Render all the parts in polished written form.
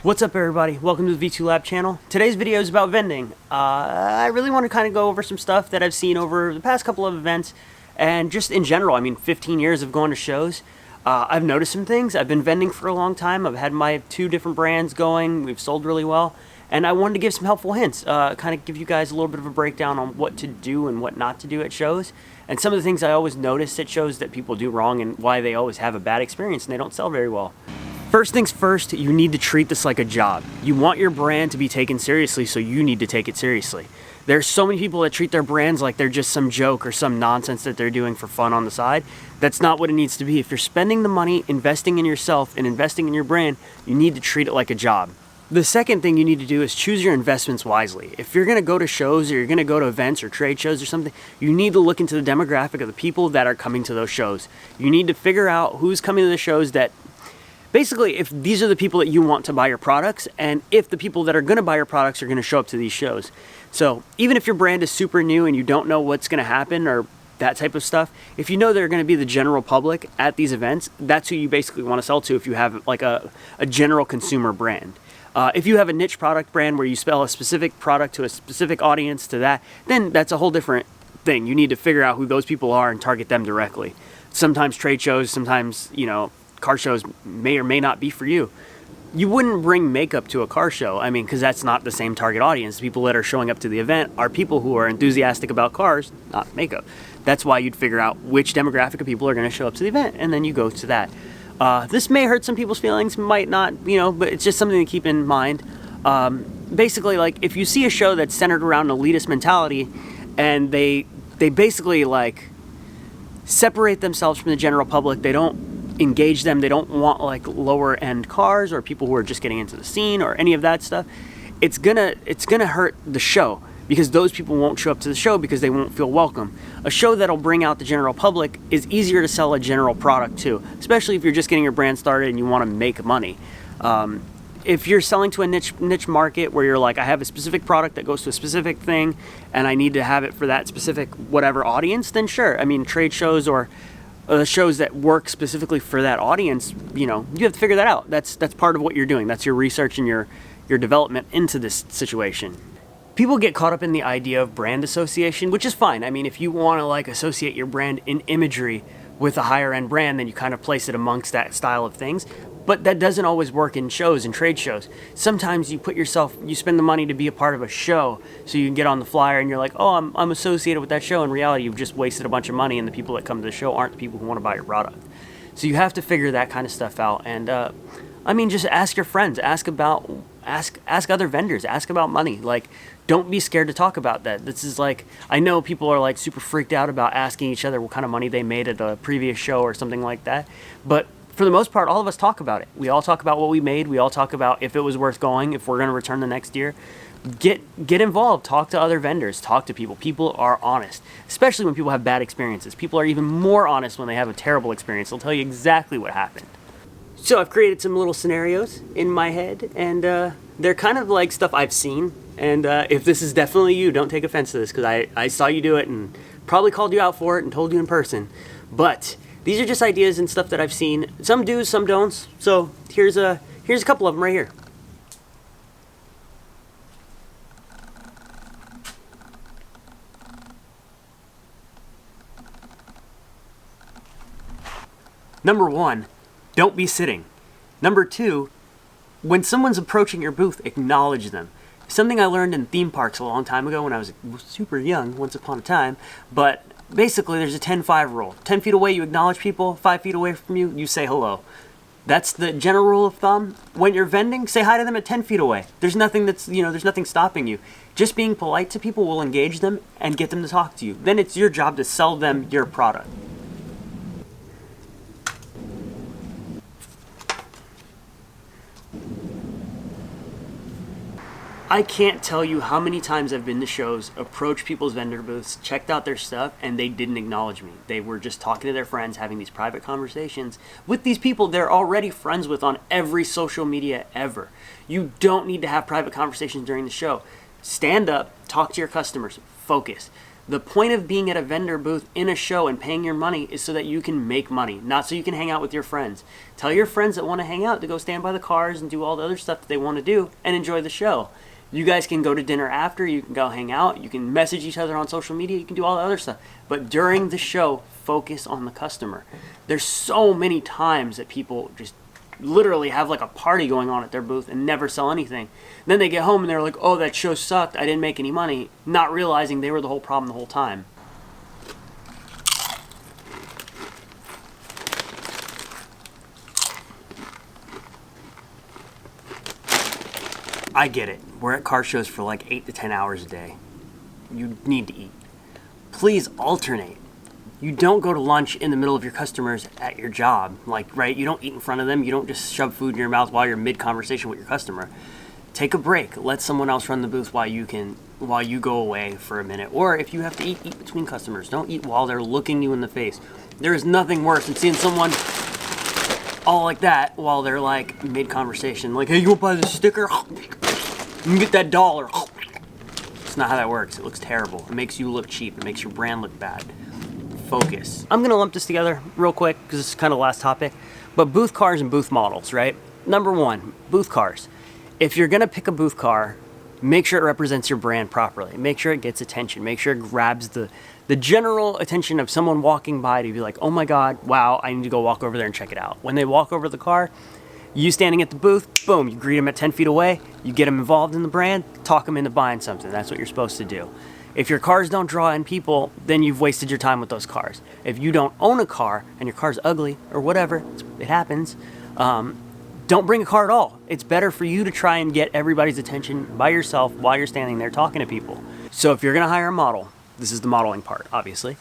What's up, everybody? Welcome to the V2 Lab channel. Today's video is about vending. I really want to kind of go over some stuff that I've seen over the past couple of events and just in general. I mean, 15 years of going to shows. I've noticed some things. I've been vending for a long time. I've had my 2 different brands going. We've sold really well. And I wanted to give some helpful hints, kind of give you guys a little bit of a breakdown on what to do and what not to do at shows. And some of the things I always notice at shows that people do wrong and why they always have a bad experience and they don't sell very well. First things first, you need to treat this like a job. You want your brand to be taken seriously, so you need to take it seriously. There's so many people that treat their brands like they're just some joke or some nonsense that they're doing for fun on the side. That's not what it needs to be. If you're spending the money, investing in yourself and investing in your brand, you need to treat it like a job. The second thing you need to do is choose your investments wisely. If you're gonna go to shows or you're gonna go to events or trade shows or something, you need to look into the demographic of the people that are coming to those shows. You need to figure out who's coming to the shows that basically, if these are the people that you want to buy your products, and if the people that are going to buy your products are going to show up to these shows. So even if your brand is super new and you don't know what's going to happen or that type of stuff, if you know they're going to be the general public at these events, that's who you basically want to sell to if you have like a general consumer brand. If you have a niche product brand where you sell a specific product to a specific audience to that, then that's a whole different thing. You need to figure out who those people are and target them directly. Sometimes trade shows, sometimes, car shows may or may not be for you. You wouldn't bring makeup to a car show, because that's not the same target audience. The people that are showing up to the event are people who are enthusiastic about cars, not makeup. That's why you'd figure out which demographic of people are going to show up to the event, and then you go to that. This may hurt some people's feelings, might not, but it's just something to keep in mind. Basically, like, if you see a show that's centered around an elitist mentality, and they basically, like, separate themselves from the general public, they don't engage them, they don't want like lower end cars or people who are just getting into the scene or any of that stuff, it's gonna hurt the show, because those people won't show up to the show because they won't feel welcome. A show that'll bring out the general public is easier to sell a general product to, especially if you're just getting your brand started and you want to make money. If you're selling to a niche market where you're like, I have a specific product that goes to a specific thing and I need to have it for that specific whatever audience, then sure. Trade shows or shows that work specifically for that audience, you have to figure that out. That's part of what you're doing. That's your research and your development into this situation. People get caught up in the idea of brand association, which is fine. If you want to like associate your brand in imagery with a higher end brand, then you kind of place it amongst that style of things. But that doesn't always work in shows and trade shows. Sometimes you spend the money to be a part of a show so you can get on the flyer and you're like, oh, I'm associated with that show. In reality, you've just wasted a bunch of money and the people that come to the show aren't the people who want to buy your product. So you have to figure that kind of stuff out. And just ask your friends, ask other vendors, ask about money. Like, don't be scared to talk about that. This is like, I know people are like super freaked out about asking each other what kind of money they made at a previous show or something like that. But for the most part, all of us talk about it. We all talk about what we made. We all talk about if it was worth going, if we're going to return the next year. Get involved. Talk to other vendors. Talk to people. People are honest, especially when people have bad experiences. People are even more honest when they have a terrible experience. They'll tell you exactly what happened. So I've created some little scenarios in my head, and they're kind of like stuff I've seen. And if this is definitely you, don't take offense to this, because I saw you do it and probably called you out for it and told you in person. But these are just ideas and stuff that I've seen. Some do's, some don'ts. So here's a couple of them right here. Number 1, don't be sitting. Number 2, when someone's approaching your booth, acknowledge them. Something I learned in theme parks a long time ago when I was super young, once upon a time, but basically there's a 10-5 rule. 10 feet away you acknowledge people, 5 feet away from you, you say hello. That's the general rule of thumb. When you're vending, say hi to them at 10 feet away. There's nothing stopping you. Just being polite to people will engage them and get them to talk to you. Then it's your job to sell them your product. I can't tell you how many times I've been to shows, approached people's vendor booths, checked out their stuff, and they didn't acknowledge me. They were just talking to their friends, having these private conversations with these people they're already friends with on every social media ever. You don't need to have private conversations during the show. Stand up, talk to your customers, focus. The point of being at a vendor booth in a show and paying your money is so that you can make money, not so you can hang out with your friends. Tell your friends that want to hang out to go stand by the cars and do all the other stuff that they want to do and enjoy the show. You guys can go to dinner after, you can go hang out, you can message each other on social media, you can do all the other stuff. But during the show, focus on the customer. There's so many times that people just literally have like a party going on at their booth and never sell anything. Then they get home and they're like, oh, that show sucked, I didn't make any money, not realizing they were the whole problem the whole time. I get it. We're at car shows for like 8 to 10 hours a day. You need to eat. Please alternate. You don't go to lunch in the middle of your customers at your job. Like, right? You don't eat in front of them. You don't just shove food in your mouth while you're mid-conversation with your customer. Take a break. Let someone else run the booth while you go away for a minute. Or if you have to eat between customers. Don't eat while they're looking you in the face. There is nothing worse than seeing someone all like that while they're like mid-conversation. Like, hey, you want to buy this sticker? You can get that dollar. It's not how that works. It looks terrible. It makes you look cheap. It makes your brand look bad. Focus. I'm going to lump this together real quick because this is kind of the last topic. But booth cars and booth models, right? Number one, booth cars. If you're going to pick a booth car, make sure it represents your brand properly. Make sure it gets attention. Make sure it grabs the general attention of someone walking by to be like, oh my God, wow, I need to go walk over there and check it out. When they walk over the car, you standing at the booth, boom, you greet them at 10 feet away, you get them involved in the brand, talk them into buying something. That's what you're supposed to do. If your cars don't draw in people, then you've wasted your time with those cars. If you don't own a car and your car's ugly or whatever, it happens, don't bring a car at all. It's better for you to try and get everybody's attention by yourself while you're standing there talking to people. So if you're gonna hire a model, this is the modeling part, obviously.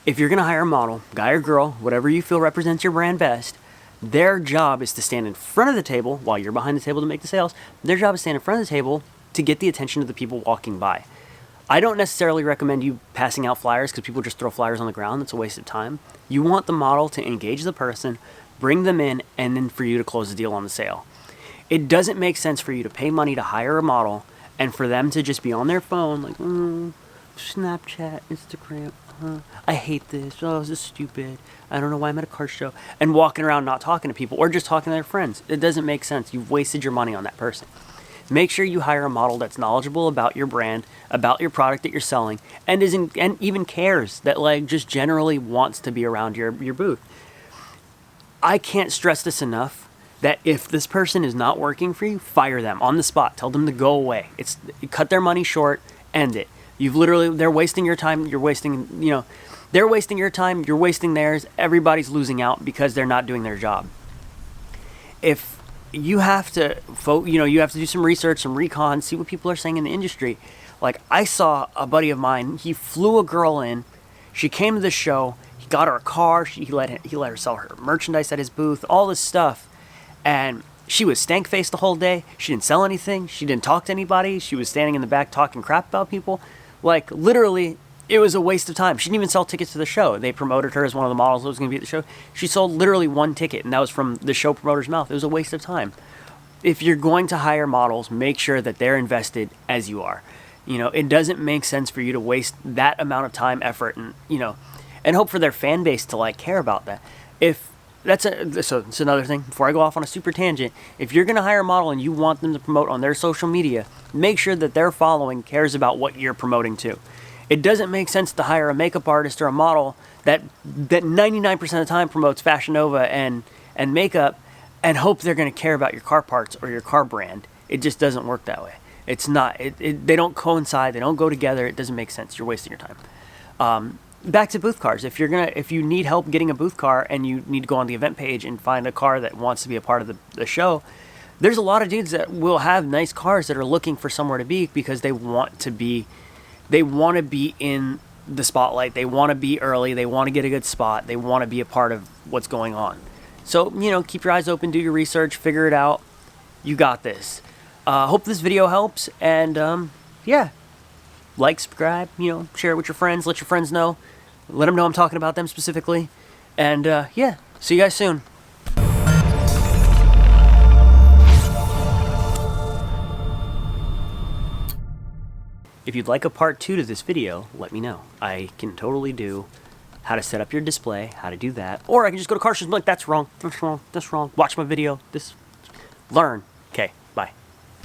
If you're gonna hire a model, guy or girl, whatever you feel represents your brand best, their job is to stand in front of the table while you're behind the table to make the sales. Their job is to stand in front of the table to get the attention of the people walking by. I don't necessarily recommend you passing out flyers because people just throw flyers on the ground. That's a waste of time. You want the model to engage the person, bring them in, and then for you to close the deal on the sale. It doesn't make sense for you to pay money to hire a model and for them to just be on their phone like, Snapchat, Instagram, I hate this, oh, this is stupid, I don't know why I'm at a car show, and walking around not talking to people or just talking to their friends. It doesn't make sense. You've wasted your money on that person. Make sure you hire a model that's knowledgeable about your brand, about your product that you're selling, and and even cares, that like just generally wants to be around your booth. I can't stress this enough, that if this person is not working for you, fire them on the spot. Tell them to go away. Cut their money short, end it. They're wasting your time, they're wasting your time, you're wasting theirs. Everybody's losing out because they're not doing their job. If you have to, you have to do some research, some recon, see what people are saying in the industry. Like, I saw a buddy of mine, he flew a girl in, she came to the show, he got her a car, he let her sell her merchandise at his booth, all this stuff, and she was stank-faced the whole day. She didn't sell anything, she didn't talk to anybody, she was standing in the back talking crap about people. Like, literally, it was a waste of time. She didn't even sell tickets to the show. They promoted her as one of the models that was going to be at the show. She sold literally one ticket, and that was from the show promoter's mouth. It was a waste of time. If you're going to hire models, make sure that they're invested as you are. It doesn't make sense for you to waste that amount of time, effort, and hope for their fan base to like care about that. So it's another thing. Before I go off on a super tangent, if you're going to hire a model and you want them to promote on their social media, make sure that their following cares about what you're promoting too. It doesn't make sense to hire a makeup artist or a model that 99% of the time promotes Fashion Nova and makeup and hope they're going to care about your car parts or your car brand. It just doesn't work that way. It's not. They don't coincide. They don't go together. It doesn't make sense. You're wasting your time. Back to booth cars. If you need help getting a booth car and you need to go on the event page and find a car that wants to be a part of the show, there's a lot of dudes that will have nice cars that are looking for somewhere to be because they want to be in the spotlight. They want to be early. They want to get a good spot. They want to be a part of what's going on. So, keep your eyes open, do your research, figure it out. You got this. Hope this video helps, and like, subscribe, share it with your friends, let your friends know. Let them know I'm talking about them specifically. And see you guys soon. If you'd like a part 2 to this video, let me know. I can totally do how to set up your display, how to do that. Or I can just go to car shows and be like, that's wrong, that's wrong, that's wrong. Watch my video, learn. Okay,